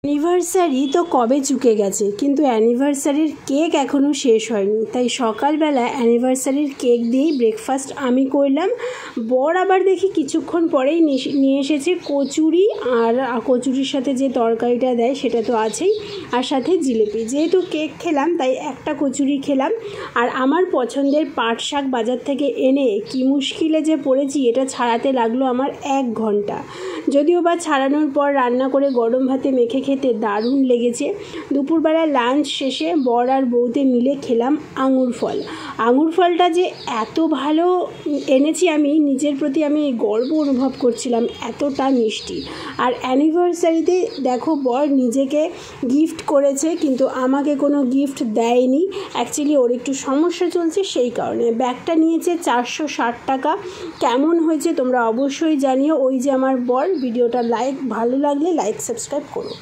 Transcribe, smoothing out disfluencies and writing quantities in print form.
Anniversary তো কবে চুকে গেছে, কিন্তু অ্যানিভার্সারির কেক এখনও শেষ হয়নি। তাই সকালবেলা অ্যানিভার্সারির কেক দিয়েই ব্রেকফাস্ট আমি করলাম। বর আবার দেখি কিছুক্ষণ পরেই নিয়ে এসেছে কচুরি, আর কচুরির সাথে যে তরকারিটা দেয় সেটা তো আছেই, আর সাথে জিলিপি। যেহেতু কেক খেলাম তাই একটা কচুরি খেলাম। আর আমার পছন্দের পাট শাক বাজার থেকে এনে কি মুশকিলে যে পড়েছি, এটা ছাড়াতে লাগলো আমার 1 ঘন্টা। যদিও বা ছাড়ানোর পর রান্না করে গরম ভাতে মেখে খেতে দারুণ লেগেছে। দুপুরবেলা লাঞ্চ শেষে বর আর বউতে মিলে খেলাম আঙুর ফল। আঙুর ফলটা যে এত ভালো এনেছি, আমি নিজের প্রতি আমি গর্ব অনুভব করছিলাম, এতটা মিষ্টি। আর অ্যানিভার্সারিতে দেখো বর নিজেকে গিফট করেছে, কিন্তু আমাকে কোনো গিফট দেয়নি। অ্যাকচুয়ালি ওর একটু সমস্যা চলছে, সেই কারণে। ব্যাগটা নিয়েছে 460 টাকা। কেমন হয়েছে তোমরা অবশ্যই জানিও। ওই যে আমার বর। ভিডিওটা ভালো লাগলে লাইক সাবস্ক্রাইব করো।